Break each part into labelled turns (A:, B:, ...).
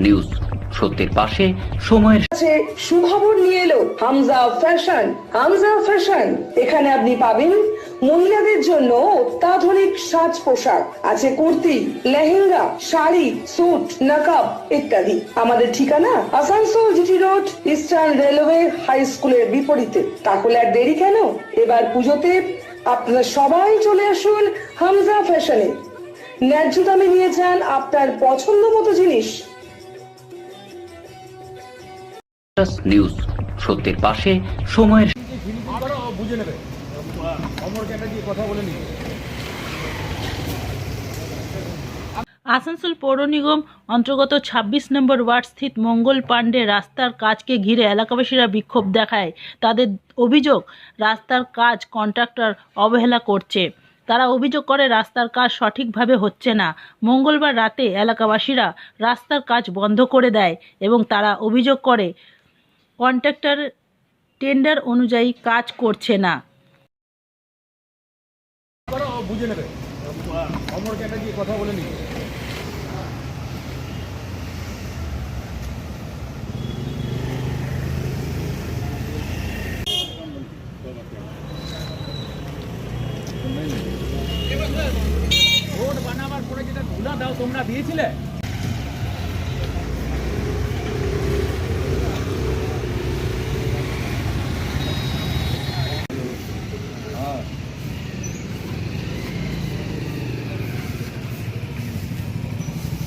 A: News সত্যের পাশে সময়ের
B: কাছে সুখবর নিয়ে এলো হামজা ফ্যাশন। হামজা ফ্যাশন, এখানে আপনি পাবেন মহিলাদের জন্য অত্যাধুনিক সাজ পোশাক, আছে কুর্তি, লেহেঙ্গা, শাড়ি, স্যুট, নকাব ইত্যাদি। আমাদের ঠিকানা Asansol GT road, eastern railway high স্কুলের বিপরীতে। তাহলে আর দেরি কেন, এবার পুজোতে আপনারা সবাই চলে আসুন হামজা ফ্যাশনে। ন্যায্য দামে নিয়ে যান আপনার পছন্দ মতো জিনিস।
A: নিউজ সত্যের পাশে সময়ের
C: আসানসোল পৌর নিগম অন্তর্গত ২৬ নম্বর ওয়ার্ড স্থিত মঙ্গল পাণ্ডে রাস্তার কাজকে ঘিরে এলাকাবাসীরা বিক্ষোভ দেখায়। তাদের অভিযোগ, রাস্তার কাজ কন্ট্রাক্টর অবহেলা করছে। তারা অভিযোগ করে রাস্তার কাজ সঠিকভাবে হচ্ছে না। মঙ্গলবার রাতে এলাকাবাসীরা রাস্তার কাজ বন্ধ করে দেয় এবং তারা অভিযোগ করে কন্ট্রাক্টর টেন্ডার অনুযায়ী কাজ করছে না।
D: বুঝে নেবে অমরকে একটা দিয়ে কথা বলে নিই। রোড বানাবার পরে যেটা ধুলা দাও তোমরা দিয়েছিলে,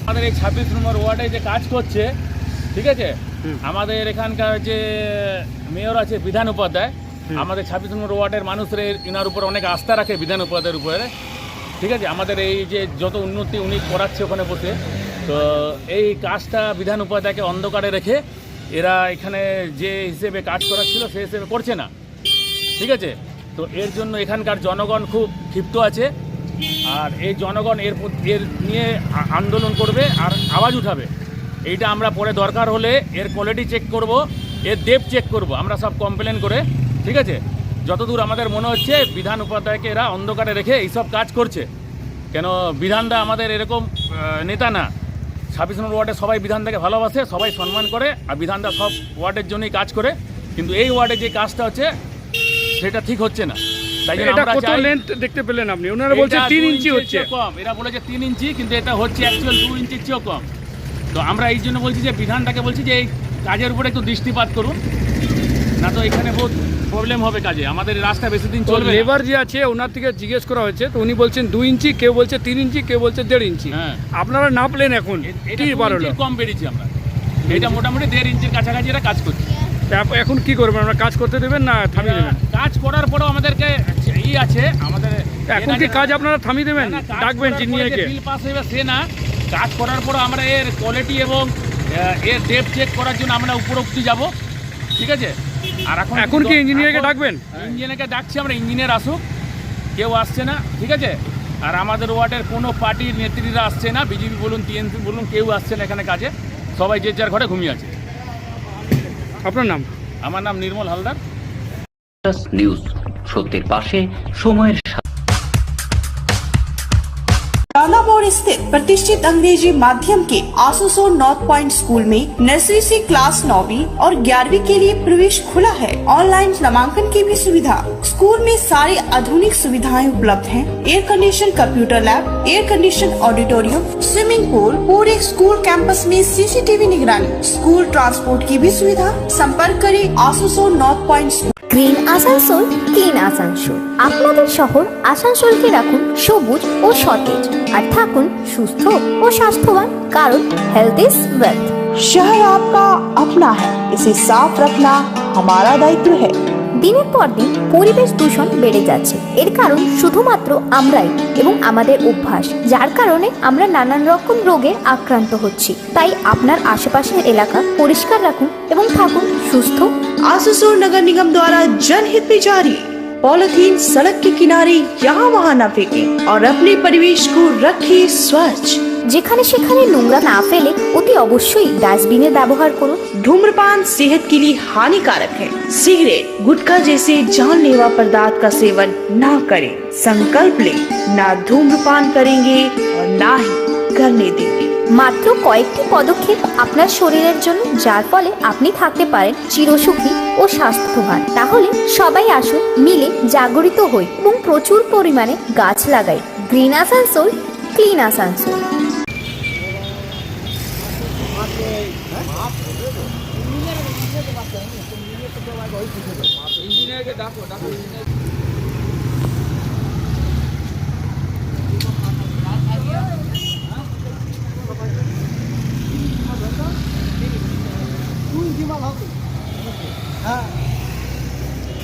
D: আমাদের এই ২৬ নম্বর ওয়ার্ডে যে কাজ করছে, ঠিক আছে, আমাদের এখানকার যে মেয়র আছে বিধান উপাধ্যায়, আমাদের ২৬ নম্বর ওয়ার্ডের মানুষরা এনার উপর অনেক আস্থা রাখে, বিধান উপাধ্যায়ের উপরে, ঠিক আছে। আমাদের এই যে যত উন্নতি উনি করাচ্ছে ওখানে বসে, তো এই কাজটা বিধান উপাধ্যায়কে অন্ধকারে রেখে এরা এখানে যে হিসেবে কাজ করাচ্ছিল সেই হিসেবে করছে না, ঠিক আছে। তো এর জন্য এখানকার জনগণ খুব ক্ষিপ্ত আছে, আর এই জনগণ এর নিয়ে আন্দোলন করবে আর আওয়াজ উঠাবে। এইটা আমরা পরে দরকার হলে এর কোয়ালিটি চেক করব, এর ডেপ চেক করব, আমরা সব কমপ্লেন করে, ঠিক আছে। যতদূর আমাদের মনে হচ্ছে বিধান উপাধ্যায়কে এরা অন্ধকারে রেখে এইসব কাজ করছে। কেন বিধানদা আমাদের এরকম নেতা না। ২৬ নম্বর ওয়ার্ডে সবাই বিধানদাকে ভালোবাসে, সবাই সম্মান করে, আর বিধানদা সব ওয়ার্ডের জন্যই কাজ করে, কিন্তু এই ওয়ার্ডে যে কাজটা হচ্ছে সেটা ঠিক হচ্ছে না। তাই জন্য আমরা চাই,
E: লেন্থ দেখতে পেলেন আপনি, ওনারা বলছে ৩ ইঞ্চি হচ্ছে
D: কম, এরা বলেছে ৩ ইঞ্চি, কিন্তু এটা হচ্ছে অ্যাকচুয়াল ২ ইঞ্চির চেয়েও কম। তো আমরা এই জন্য বলছি যে বিধানটাকে বলছি যে এই কাজের উপরে একটু দৃষ্টিপাত করুন, না তো এখানে বহুত প্রবলেম হবে কাজে, আমাদের রাস্তা বেশি দিন চলবে।
E: লেবার যে আছে ওনার থেকে জিজ্ঞেস করা হয়েছে, তো উনি বলছেন ২ ইঞ্চি, কেউ বলছে ৩ ইঞ্চি, কেউ বলছে ১.৫ ইঞ্চি। আপনারা নাপলেন এখন
D: এটা কম বেরিয়েছি আমরা, এটা মোটামুটি ১.৫ ইঞ্চির কাছাকাছি এরা কাজ করছে।
E: এখন কি করবেন, আমরা কাজ করতে দেবেন না থামিয়ে দেবেন?
D: কাজ করার পরেও আমাদেরকে আছে আমাদের,
E: এখন কি কাজ আপনারা থামিয়ে দেবেন, ডাকবেন ইঞ্জিনিয়ারকে?
D: বিল পাস হইবে সে না, কাজ করার পর আমরা এর কোয়ালিটি এবং এর ডেপ চেক করার জন্য আমরা উপরোক্তি যাব, ঠিক আছে। আর এখন
E: কি ইঞ্জিনিয়ারকে ডাকবেন?
D: ইঞ্জিনিয়ারকে ডাকছি আমরা, ইঞ্জিনিয়ার আসুক, কেউ আসছে না, ঠিক আছে। আর আমাদের ওয়ার্ডের কোনো পার্টির নেত্রীরা আসছে না, বিজেপি বলুন টিএমসি বলুন, কেউ আসছে না এখানে কাজে, সবাই যে যার ঘরে ঘুমিয়ে আছে।
E: আপনার নাম?
D: আমার নাম নির্মল হালদার।
A: নিউজ সত্যের পাশে সময়ের
F: रानापुर स्थित प्रतिष्ठित अंग्रेजी माध्यम के आसुसोर नॉर्थ पॉइंट स्कूल में नर्सरी से क्लास 9वीं और 11वीं के लिए प्रवेश खुला है। ऑनलाइन नामांकन की भी सुविधा। स्कूल में सारी आधुनिक सुविधाएं उपलब्ध हैं। Air condition computer lab, air condition auditorium, swimming pool, पूरे स्कूल कैंपस में सीसीटीवी निगरानी, स्कूल ट्रांसपोर्ट की भी सुविधा। संपर्क करें आसुसोर north point.
G: Green Asansol, clean Asansol. আপনাদের শহর আসানসোলকে রাখুন সবুজ ও সতেজ, আর থাকুন সুস্থ ও স্বাস্থ্যবান, কারণ হেলথ ইজ ওয়েলথ।
F: शहर आपका अपना है, इसे साफ रखना हमारा दायित्व है।
G: দিনের পর দিন পরিবেশ দূষণ বেড়ে যাচ্ছে, এর কারণ শুধুমাত্র আমরাই এবং আমাদের অভ্যাস, যার কারণে আমরা নানান রকম রোগে আক্রান্ত হচ্ছি। তাই আপনার আশেপাশের এলাকা পরিষ্কার রাখুন এবং থাকুন সুস্থ।
F: आसुसोर नगर निगम द्वारा जनहित में जारी। पॉलिथीन सड़क के किनारे यहाँ वहाँ न फेंकें और अपने परिवेश को रखें स्वच्छ।
G: যেখানে সেখানে নোংরা না ফেলে অতি অবশ্যই ডাস্টবিনের ব্যবহার করুন।
F: धूम्रपान सेहत के लिए हानिकारक है। सिगरेट, गुटखा जैसे जानलेवा पदार्थ का सेवन न करें। संकल्प लें, ना धूम्रपान करेंगे और ना ही करने देंगे।
G: মাত্র কয়েকটি পদক্ষেপ আপনার শরীরের জন্য, যার ফলে আপনি থাকতে পারেন চিরসুখী ও স্বাস্থ্যবান। তাহলে সবাই আসুন, মিলে জাগরিত হই এবং প্রচুর পরিমাণে গাছ লাগাই। Green Asansol, clean Asansol.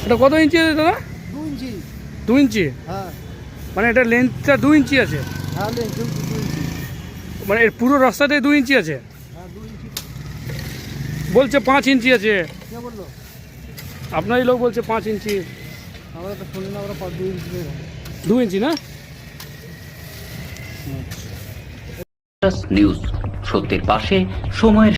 E: এটা কত ইঞ্চি আছে দাদা? 2 ইঞ্চি। মানে এটা লেন্থটা 2 ইঞ্চি আছে? মানে এর পুরো রাস্তাতে 2 ইঞ্চি আছে? বলছে 5 ইঞ্চি আছে। আপনারই লোক বলছে 5 ইঞ্চি। 2 ইঞ্চি না?
A: নিউজ, সত্যের পাশে সময়ের